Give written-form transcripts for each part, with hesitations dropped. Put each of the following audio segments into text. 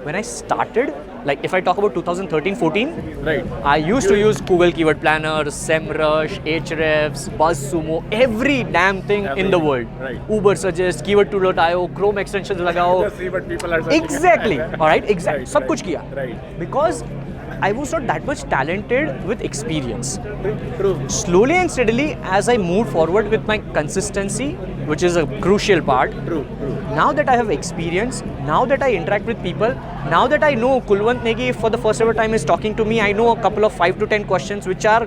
When I started, like if I talk about 2013-14, Right. I used to use Google Keyword Planner, SEMrush, Ahrefs, BuzzSumo, every damn thing in the world. Right. Uber Suggest, Keyword2.io, Chrome extensions lagao. Just see what people are searching. Exactly. All right. Exactly. Right, सब right, कुछ किया. right. Because I was not that much talented with experience. True. Slowly and steadily, as I moved forward with my consistency, which is a crucial part. True. Now that I have experience, now that I interact with people, now that I know Kulwant Negi for the first ever time is talking to me, I know a couple of 5 to 10 questions which are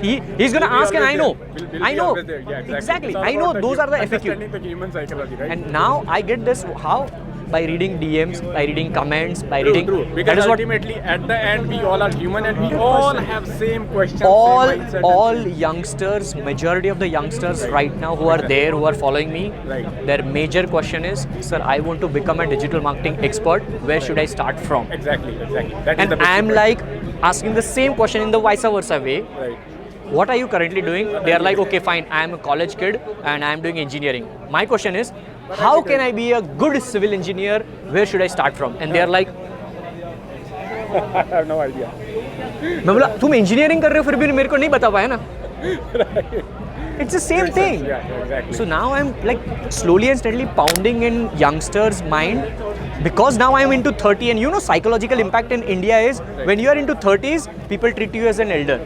he's gonna ask, and I know. I know. Yeah, exactly. I know those are the FAQ. Understanding the human psychology, right? And now I get this how? By reading DMs, by reading comments, by reading. True. Because that is what ultimately, at the end, we all are human and we all have same questions, all same mindset. all youngsters, majority of the youngsters right now who are there, who are following me, Right. their major question is, sir, I want to become a digital marketing expert. Where should I start from? Exactly. That is And the best I'm part. like asking the same question in the vice versa way. Right. What are you currently doing? They are like, okay, fine, I am a college kid and I am doing engineering. My question is, how can I be a good civil engineer? Where should I start from? And they are like, I have no idea. मैं बोला तुम engineering कर रहे हो फिर भी मेरे को नहीं बता पाया ना. It's the same thing. Yeah, exactly. So now I'm like slowly and steadily pounding in youngsters' mind because now I'm into 30 and you know psychological impact in India is when you are into 30s, people treat you as an elder.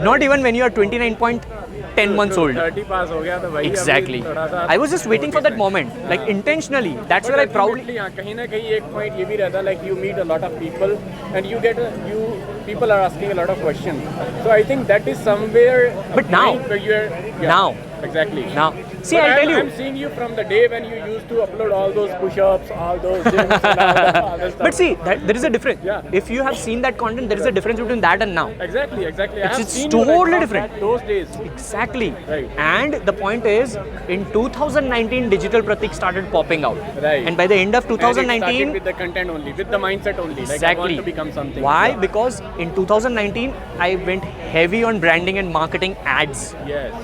Not even when you are 29.10 months old. 30 pass हो गया तो भाई Exactly. अभी थोड़ा सा I was just waiting for that moment, like intentionally. That's where I proudly. Ultimately, हाँ, कहीं ना कहीं एक point ये भी रहता like you meet a lot of people and you get people are asking a lot of questions. So I think that is somewhere. But now. Where you're, Now. Exactly. Now, see, But I'll tell you. I'm seeing you from the day when you used to upload all those push-ups, all those gyms and all that stuff. But see, there is a difference. Yeah. If you have seen that content, there is a difference between that and now. Exactly. I have It's seen totally you different. Those days. Exactly. Right. And the point is, in 2019, Digital Pratik started popping out. Right. And by the end of And it started 2019, with the content only, with the mindset only. Like I want exactly. to become something. Why? Yeah. Because in 2019, I went heavy on branding and marketing ads. Yes.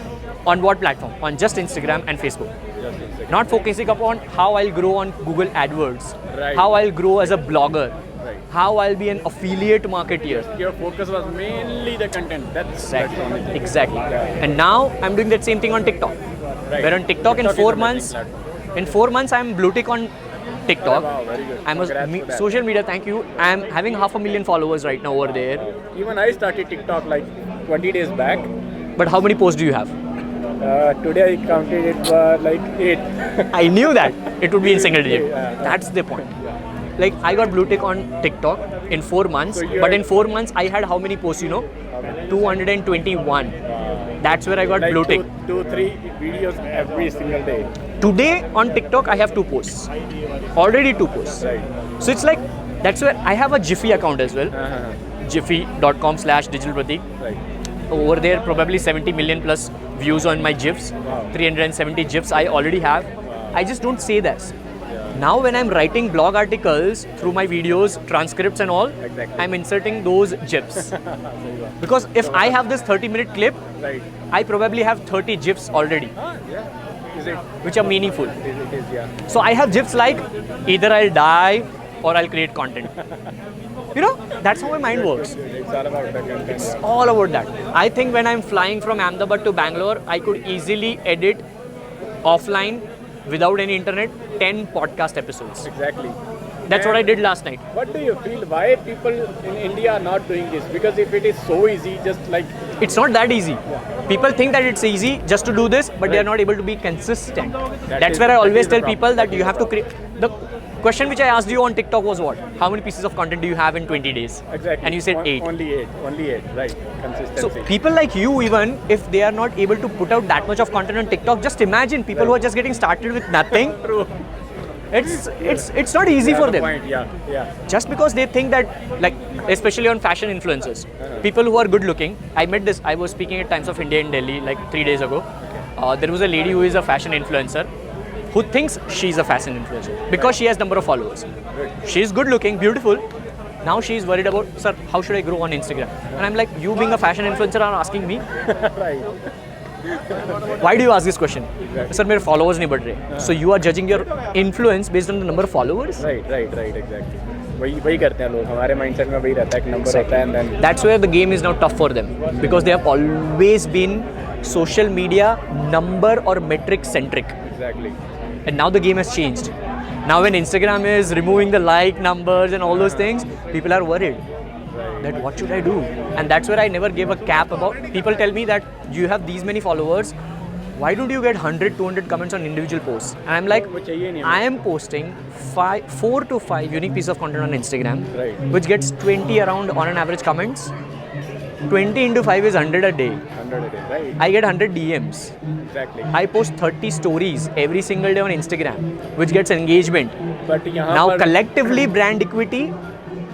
On what platform? On just Instagram and Facebook. Just a second. Not focusing upon how I'll grow on Google AdWords, Right. how I'll grow as a blogger, Right. how I'll be an affiliate marketeer. Your focus was mainly the content. That's the only thing. Exactly. Yeah. And now I'm doing that same thing on TikTok. Right. Where on TikTok in TikTok is 4 amazing months, platform. in 4 months I'm blue tick on TikTok. Wow, very good. I'm Congrats for that. social media. Thank you. I'm having 500,000 followers right now over there. Even I started TikTok like 20 days back. But how many posts do you have? Today I counted it was like 8. I knew that it would be in single digit. Yeah. That's the point. Like I got blue tick on TikTok in 4 months, So but in 4 months I had how many posts? You know, 221. That's where I got Like blue tick. 2-3 videos every single day. Today on TikTok I have 2 posts. Already 2 posts. Right. So it's like that's where I have a Jiffy account as well. Uh-huh. Jiffy.com/digitalpratik. Right. Over there probably 70 million plus views on my GIFs. Wow. 370 GIFs I already have. I just don't say this. Now when I'm writing blog articles through my videos, transcripts and all, Exactly. I'm inserting those GIFs. Because if I have this 30-minute clip, Right. I probably have 30 GIFs already, Yeah. Is it? which are meaningful. It is, yeah. So I have GIFs like either I'll die or I'll create content. You know, that's how my mind works. It's all about the content. It's all about that. I think when I'm flying from Ahmedabad to Bangalore, I could easily edit offline without any internet 10 podcast episodes. Exactly. That's what I did last night. What do you feel? Why people in India are not doing this? Because if it is so easy, just like It's not that easy. People think that it's easy just to do this, but they are not able to be consistent. That's where I always tell people that you have to create. The question which I asked you on TikTok was what? How many pieces of content do you have in 20 days? exactly. And you said 8. Only 8. Only 8. Right. Consistency. So people like you, even if they are not able to put out that much of content on TikTok, just imagine people who are just getting started with nothing. True. It's not easy Yeah, for the them. Point. Yeah. Yeah. Just because they think that, like, especially on fashion influencers, people who are good looking. I met this, I was speaking at Times of India in Delhi like 3 days ago. There was a lady who is a fashion influencer who thinks she's a fashion influencer because she has number of followers. She's good looking, beautiful. Now she's worried about, sir, how should I grow on Instagram? And I'm like, you being a fashion influencer are asking me, Right. why do you ask this question? Sir, मेरे followers नहीं बढ़ रहे. So you are judging your influence based on the number of followers? Right. Exactly. वही करते हैं लोग, हमारे mindset में वही रहता है, एक नंबर होता है and then That's where the game is now tough for them because they have always been social media number or metric centric. exactly. And now the game has changed. Now when Instagram is removing the like numbers and all those things, people are worried that what should I do? And that's where I never gave a cap about. People tell me that you have these many followers, why don't you get 100, 200 comments on individual posts? And I'm like, वो चाहिए नहीं I am posting 4 to 5 unique pieces of content on Instagram, Right. which gets 20 around on an average comments. 20 into 5 is 100 a day. 100 a day, right? I get 100 DMs. Exactly. I post 30 stories every single day on Instagram, which gets engagement. But यहाँ Now पर collectively brand equity,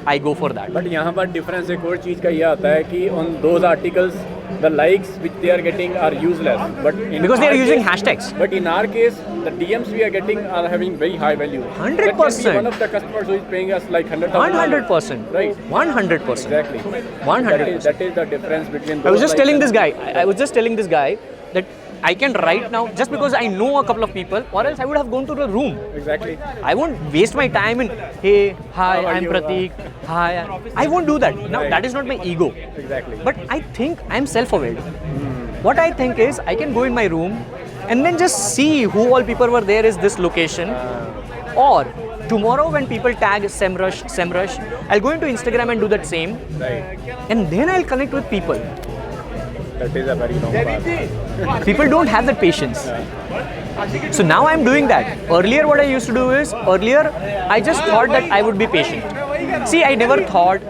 I go for that. But यहाँ पर difference एक और चीज़ का ये आता है कि on those articles the likes which they are getting are useless but Because they are using hashtags. But in our case, the DMs we are getting are having very high value. 100%. That can be one of the customers who is paying us like $100,000. 100%. Right. 100%. Exactly. 100%. That is the difference between. I was those just likes telling and- this guy. I was just telling this guy that I can right now just because I know a couple of people, or else I would have gone to the room. Exactly. I won't waste my time in hey, hi, How are I'm you? Pratik. Hi, I won't do that. Now Right. that is not my ego. Exactly. But I think I'm self-aware. What I think is I can go in my room and then just see who all people were there is this location. Or tomorrow when people tag SEMrush, I'll go into Instagram and do that same. Right. And then I'll connect with people. That is a very long path. People don't have that patience. So now I'm doing that. Earlier what I used to do is, I just thought that I would be patient. See, I never thought,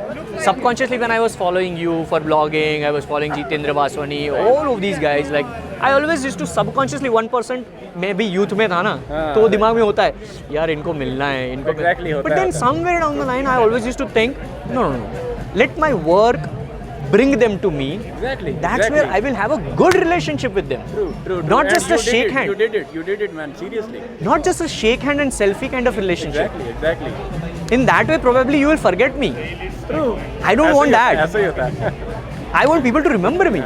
subconsciously when I was following you for blogging, I was following Jitendra Baswani, all of these guys, like I always used to subconsciously 1% मैं भी youth में था ना, तो वो दिमाग में होता है यार इनको मिलना है इनको Exactly होता But then है। somewhere down the line I always used to think no, let my work bring them to me. Exactly. That's where I will have a good relationship with them. True. Not And just you a did shake it, hand. You did it, man. Seriously. Not just a shake hand and selfie kind of relationship. Exactly. In that way, probably you will forget me. True. I don't want that. ऐसा ही होता है. I want people to remember me.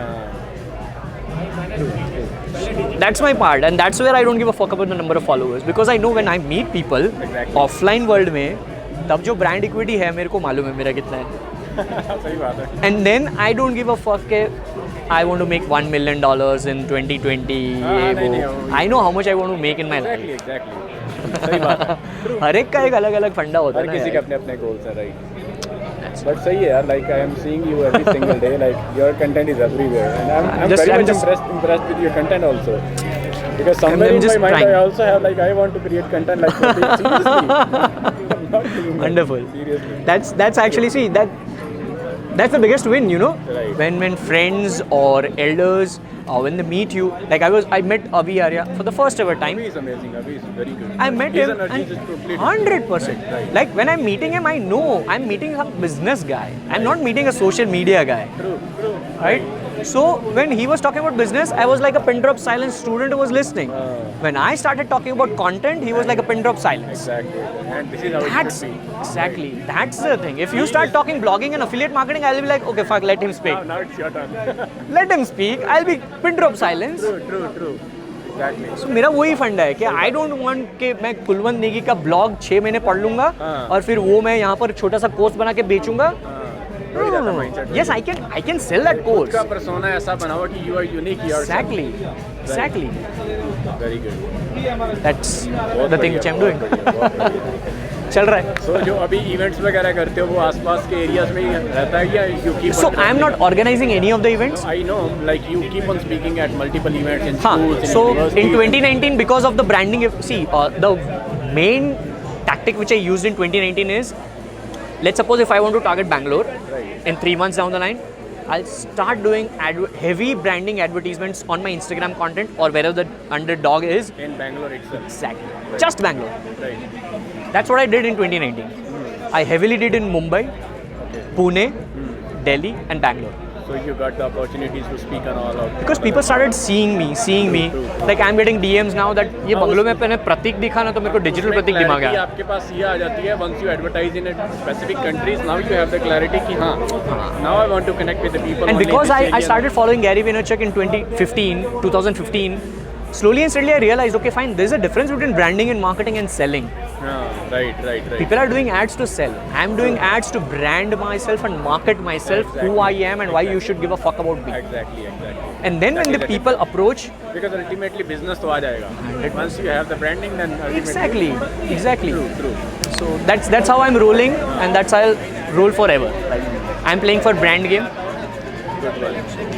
That's my part, and that's where I don't give a fuck about the number of followers because I know when I meet people Exactly. offline world में, तब जो brand equity है मेरे को मालूम है मेरा कितना है. सही बात है. And then I don't give a fuck के I want to make $1 million in 2020. ये नहीं, वो. I know how much I want to make in my life. Exactly. सही बात है. हर एक का एक अलग अलग फंडा होता है हर ना किसी के यार. अपने अपने गोल्स है, राइट. बट सही है यार, like I am seeing you every single day, like your content is everywhere and I am Just- very I'm much just- impressed with your content also. Because somewhere I'm in my just mind trying. I also have like I want to create content like Pratik. Seriously. I'm not doing that. Wonderful. Seriously. That's actually see that's the biggest win, you know. Right. When friends or elders when they meet you, like I met Avi Arya for the first ever time. Avi is amazing. Avi is very good. I met His him energy and is completely 100%. Right. Like when I'm meeting him, I know I'm meeting some business guy. I'm not meeting a social media guy. True. Right? So when he was talking about business, I was like a pin drop silence student who was listening. When I started talking about content, he was like a pin drop silence. Exactly. And this is how it That's should be. exactly. That's the thing. If you start talking blogging and affiliate marketing, I'll be like, okay, fuck, let him speak. Now it's your turn. Let him speak. I'll be pin drop silence. True. Exactly. So मेरा वही फंडा है कि I don't want कि मैं कुलवंत नेगी का blog 6 महीने पढ़ लूंगा और फिर वो मैं यहाँ पर छोटा सा कोर्स बना के बेचूंगा. No. Yes, I can sell that course. उसका persona ऐसा बनाओ कि you are unique yourself. Exactly. Very good. That's बहुत the thing बढ़िया, which I'm बहुत doing. बढ़िया, बहुत बढ़िया. चल रहा है. So जो अभी इवेंट्स वगैरह करते हो वो आसपास के एरियाज में ही रहता है या you keep So on I'm not organizing any of the events. I know, like you keep on speaking at multiple events in Huh. schools, in So universities. in 2019, because of the branding, the main tactic which I used in 2019 is, let's suppose if I want to target Bangalore in 3 months down the line, I'll start doing heavy branding advertisements on my Instagram content or wherever the underdog is. in Bangalore itself. Exactly. Right. Just Bangalore. Right. That's what I did in 2019. I heavily did in Mumbai, Pune, Delhi and Bangalore. So you got the opportunities to speak on all of Because people started seeing me. Like I'm getting DMs now that ये बंगलों में मैंने प्रतीक दिखा ना तो मेरे को digital प्रतीक दिमाग clarity आया. आपके पास ये आ जाती है once you advertise in a specific countries, now you have the clarity कि हाँ, now I want to connect with the people. And only because in this I area. started following Garyvee in 2015, slowly and steadily I realized, okay, fine, there's a difference between branding and marketing and selling. Right. People are doing ads to sell. I'm doing ads to brand myself and market myself, who I am and why you should give a fuck about me. Exactly. And then when the people approach, Because ultimately business तो आ जाएगा. Once you have the branding, then exactly. True. So that's how I'm rolling, and that's how I'll roll forever. Like, I'm playing for brand game. Good one.